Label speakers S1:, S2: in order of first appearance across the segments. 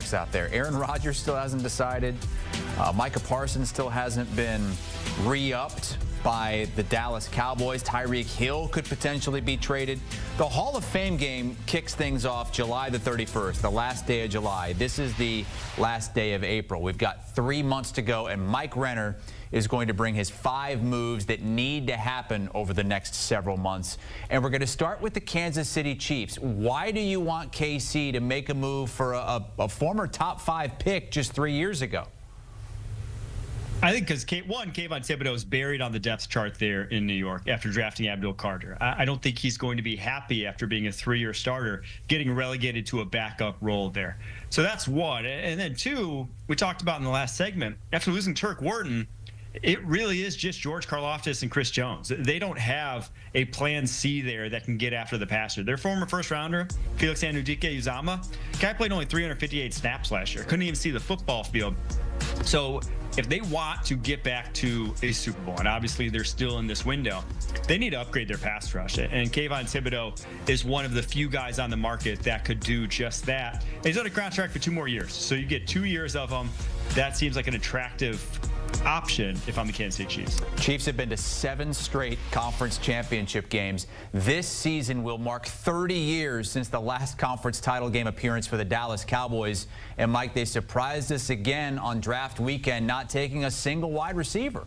S1: quarterbacks out there. Aaron Rodgers still hasn't decided. Micah Parsons still hasn't been re-upped by the Dallas Cowboys. Tyreek Hill could potentially be traded. The Hall of Fame game kicks things off July the 31st, the last day of July. This is the last day of April. We've got 3 months to go, and Mike Renner is going to bring his 5 moves that need to happen over the next several months. And we're going to start with the Kansas City Chiefs. Why do you want KC to make a move for a former top 5 pick just 3 years ago?
S2: I think because, Kayvon Thibodeau is buried on the depth chart there in New York after drafting Abdul Carter. I don't think he's going to be happy after being a 3-year starter, getting relegated to a backup role there. So that's one. And then two, we talked about in the last segment, after losing Turk Wharton, it really is just George Karlaftis and Chris Jones. They don't have a plan C there that can get after the passer. Their former first-rounder, Felix Anudike-Uzomah, guy played only 358 snaps last year. Couldn't even see the football field. So if they want to get back to a Super Bowl, and obviously they're still in this window, they need to upgrade their pass rush. And Kayvon Thibodeau is one of the few guys on the market that could do just that. And he's on a contract for 2 more years. So you get 2 years of him. That seems like an attractive option if I'm the Kansas City Chiefs.
S1: Chiefs have been to 7 straight conference championship games. This season will mark 30 years since the last conference title game appearance for the Dallas Cowboys. And Mike, they surprised us again on draft weekend, not taking a single wide receiver.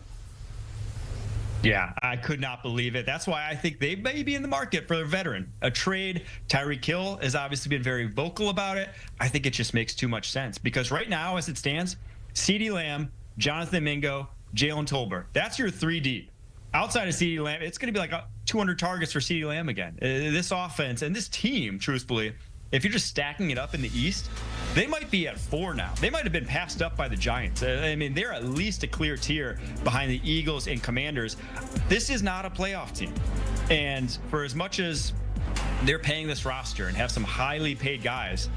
S2: Yeah, I could not believe it. That's why I think they may be in the market for a veteran. A trade. Tyreek Hill has obviously been very vocal about it. I think it just makes too much sense because right now, as it stands, CeeDee Lamb, Jonathan Mingo, Jalen Tolbert. That's your 3 deep. Outside of CeeDee Lamb, it's going to be like 200 targets for CeeDee Lamb again. This offense and this team, truthfully, if you're just stacking it up in the East, they might be at 4 now. They might have been passed up by the Giants. I mean, they're at least a clear tier behind the Eagles and Commanders. This is not a playoff team. And for as much as they're paying this roster and have some highly paid guys,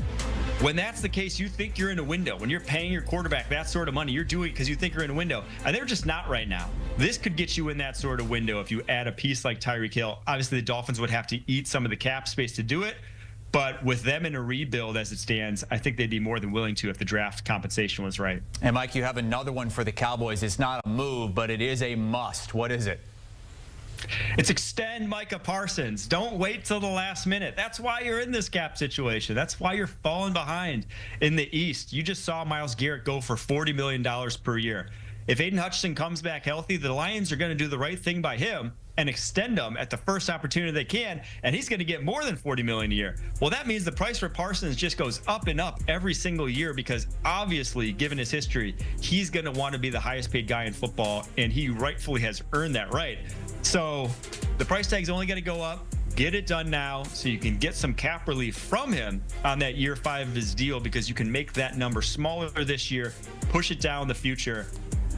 S2: when that's the case, you think you're in a window. When you're paying your quarterback that sort of money, you're doing it because you think you're in a window. And they're just not right now. This could get you in that sort of window if you add a piece like Tyreek Hill. Obviously, the Dolphins would have to eat some of the cap space to do it. But with them in a rebuild as it stands, I think they'd be more than willing to if the draft compensation was right.
S1: And, Mike, you have another one for the Cowboys. It's not a move, but it is a must. What is it?
S2: It's extend Micah Parsons. Don't wait till the last minute. That's why you're in this cap situation. That's why you're falling behind in the East. You just saw Myles Garrett go for $40 million per year. If Aiden Hutchinson comes back healthy, the Lions are going to do the right thing by him and extend him at the first opportunity they can, and he's going to get more than $40 million a year. Well, that means the price for Parsons just goes up and up every single year because obviously, given his history, he's going to want to be the highest paid guy in football, and he rightfully has earned that right. So the price tag's only going to go up. Get it done now so you can get some cap relief from him on that year 5 of his deal because you can make that number smaller this year, push it down in the future.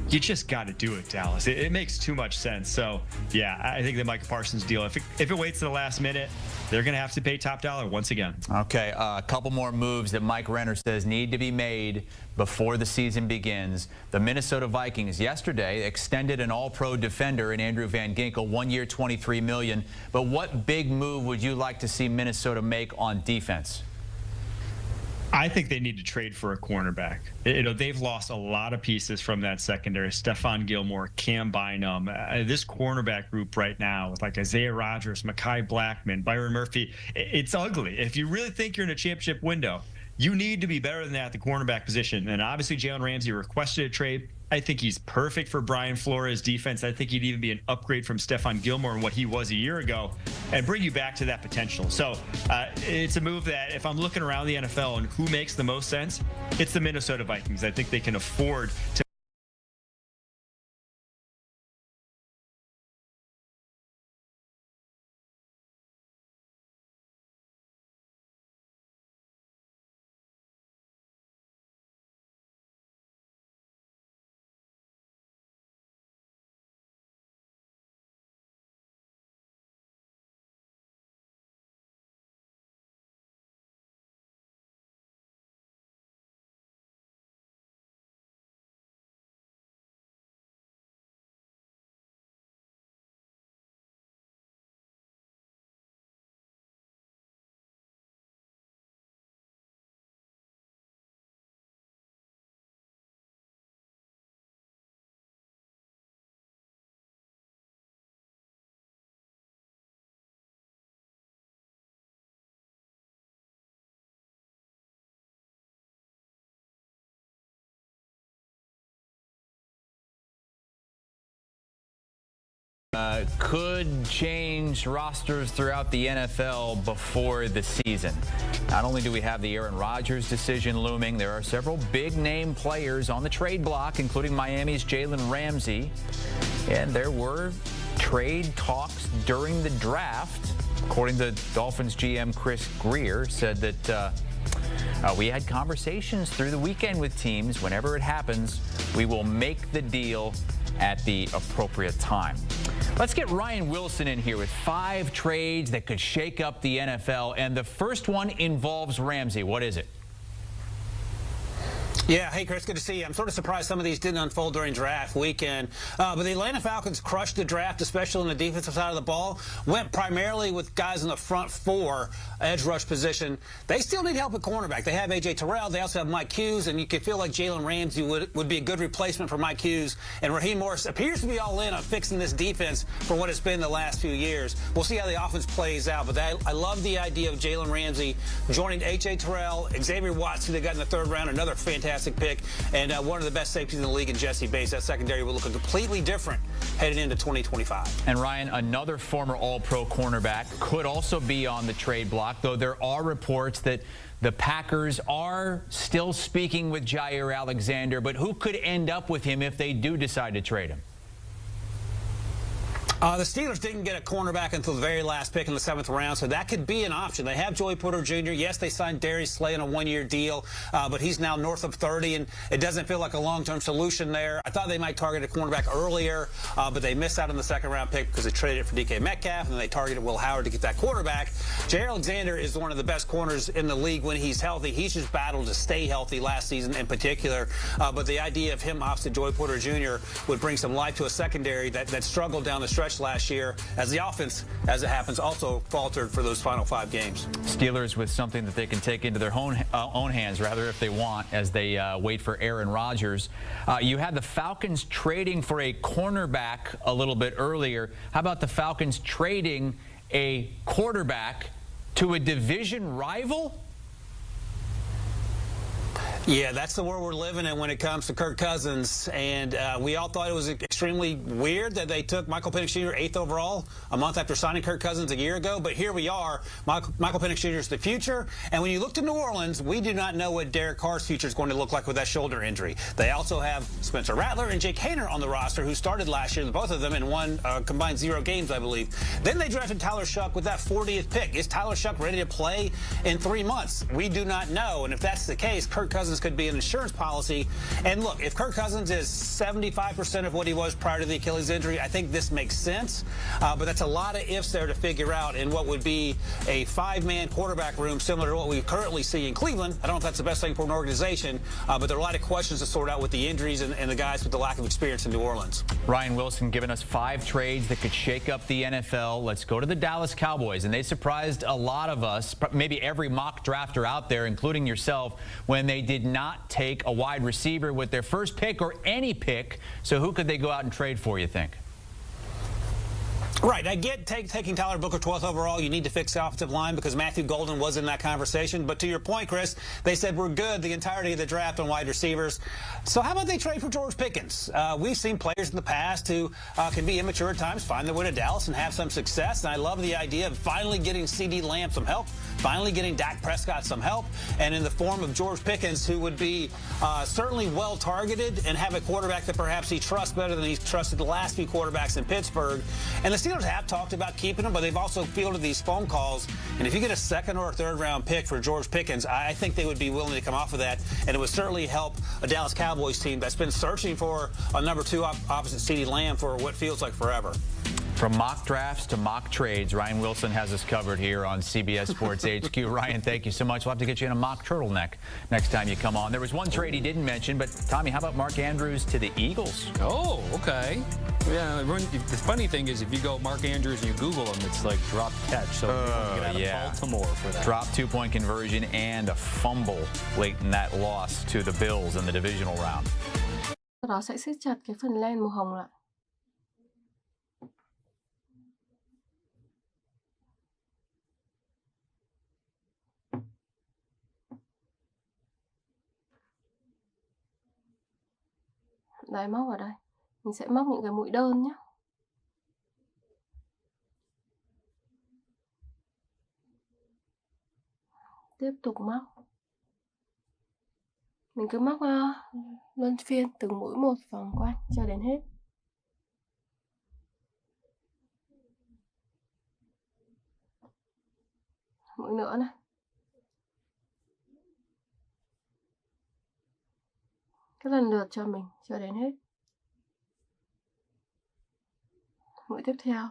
S2: You just got to do it, Dallas. It makes too much sense. So, yeah, I think the Micah Parsons deal, if it waits to the last minute, they're going to have to pay top dollar once again.
S1: Okay, a couple more moves that Mike Renner says need to be made before the season begins. The Minnesota Vikings yesterday extended an all-pro defender in Andrew Van Ginkel, 1 year, $23 million. But what big move would you like to see Minnesota make on defense?
S2: I think they need to trade for a cornerback. They've lost a lot of pieces from that secondary. Stephon Gilmore, Cam Bynum. This cornerback group right now with like Isaiah Rodgers, Mekhi Blackman, Byron Murphy, it's ugly. If you really think you're in a championship window, you need to be better than that at the cornerback position. And obviously, Jalen Ramsey requested a trade. I think he's perfect for Brian Flores' defense. I think he'd even be an upgrade from Stephon Gilmore and what he was a year ago and bring you back to that potential. So it's a move that if I'm looking around the NFL and who makes the most sense, it's the Minnesota Vikings. I think they can afford to
S1: could change rosters throughout the NFL before the season. Not only do we have the Aaron Rodgers decision looming, there are several big-name players on the trade block, including Miami's Jalen Ramsey. And there were trade talks during the draft. According to Dolphins GM Chris Greer, said that we had conversations through the weekend with teams. Whenever it happens, we will make the deal at the appropriate time. Let's get Ryan Wilson in here with 5 trades that could shake up the NFL. And the first one involves Ramsey. What is it?
S3: Yeah, hey, Chris, good to see you. I'm sort of surprised some of these didn't unfold during draft weekend. But the Atlanta Falcons crushed the draft, especially on the defensive side of the ball. Went primarily with guys in the front 4 edge rush position. They still need help at cornerback. They have A.J. Terrell. They also have Mike Hughes, and you can feel like Jalen Ramsey would be a good replacement for Mike Hughes. And Raheem Morris appears to be all in on fixing this defense for what it's been the last few years. We'll see how the offense plays out. But I love the idea of Jalen Ramsey joining A.J. Terrell, Xavier Watts, who they got in the 3rd round, another fantastic pick, and one of the best safeties in the league in Jesse Bates. That secondary will look completely different headed into 2025.
S1: And Ryan, another former All-Pro cornerback could also be on the trade block, though there are reports that the Packers are still speaking with Jair Alexander, but who could end up with him if they do decide to trade him?
S3: The Steelers didn't get a cornerback until the very last pick in the 7th round, so that could be an option. They have Joey Porter Jr. Yes, they signed Darius Slay on a 1-year deal, but he's now north of 30, and it doesn't feel like a long-term solution there. I thought they might target a cornerback earlier, but they missed out on the 2nd-round pick because they traded it for DK Metcalf, and then they targeted Will Howard to get that quarterback. Jair Alexander is one of the best corners in the league when he's healthy. He's just battled to stay healthy last season in particular, but the idea of him opposite Joey Porter Jr. would bring some life to a secondary that struggled down the stretch last year, as the offense, as it happens, also faltered for those final 5 games.
S1: Steelers with something that they can take into their own hands, rather, if they want, as they wait for Aaron Rodgers. You had the Falcons trading for a cornerback a little bit earlier. How about the Falcons trading a quarterback to a division rival?
S3: Yeah, that's the world we're living in when it comes to Kirk Cousins. And we all thought it was extremely weird that they took Michael Penix Jr. 8th overall a month after signing Kirk Cousins a year ago. But here we are. Michael Penix Jr. is the future. And when you look to New Orleans, we do not know what Derek Carr's future is going to look like with that shoulder injury. They also have Spencer Rattler and Jake Haener on the roster, who started last year, both of them in one combined 0 games, I believe. Then they drafted Tyler Shuck with that 40th pick. Is Tyler Shuck ready to play in 3 months? We do not know. And if that's the case, Kirk Cousins could be an insurance policy. And look, if Kirk Cousins is 75% of what he was prior to the Achilles injury, I think this makes sense. But that's a lot of ifs there to figure out in what would be a 5-man quarterback room similar to what we currently see in Cleveland. I don't know if that's the best thing for an organization, but there are a lot of questions to sort out with the injuries and the guys with the lack of experience in New Orleans.
S1: Ryan Wilson giving us 5 trades that could shake up the NFL. Let's go to the Dallas Cowboys. And they surprised a lot of us, maybe every mock drafter out there, including yourself, when they did not take a wide receiver with their first pick or any pick. So who could they go out and trade for, you think?
S3: Right. I get taking Tyler Booker 12th overall. You need to fix the offensive line because Matthew Golden was in that conversation. But to your point, Chris, they said we're good the entirety of the draft on wide receivers. So how about they trade for George Pickens? We've seen players in the past who can be immature at times, find their way to Dallas and have some success. And I love the idea of finally getting CeeDee Lamb some help, finally getting Dak Prescott some help, and in the form of George Pickens, who would be certainly well targeted and have a quarterback that perhaps he trusts better than he's trusted the last few quarterbacks in Pittsburgh. And the Steelers have talked about keeping him, but they've also fielded these phone calls. And if you get a 2nd or a 3rd round pick for George Pickens, I think they would be willing to come off of that. And it would certainly help a Dallas Cowboys team that's been searching for a number 2 opposite CeeDee Lamb for what feels like forever.
S1: From mock drafts to mock trades, Ryan Wilson has us covered here on CBS Sports HQ. Ryan, thank you so much. We'll have to get you in a mock turtleneck next time you come on. There was one trade he didn't mention, but Tommy, how about Mark Andrews to the Eagles?
S4: Oh, okay. Yeah, the funny thing is if you go Mark Andrews and you Google him, it's like drop catch. So get out of Baltimore for that.
S1: Drop 2-point conversion and a fumble late in that loss to the Bills in the divisional round.
S5: Sau đó sẽ siết chặt cái phần len màu hồng lại. Đấy, móc vào đây. Mình sẽ móc những cái mũi đơn nhé. Tiếp tục móc. Mình cứ móc luân phiên từng mũi một vòng quanh cho đến hết. Mũi nữa này. Cứ lần lượt cho mình cho đến hết. Mũi tiếp theo.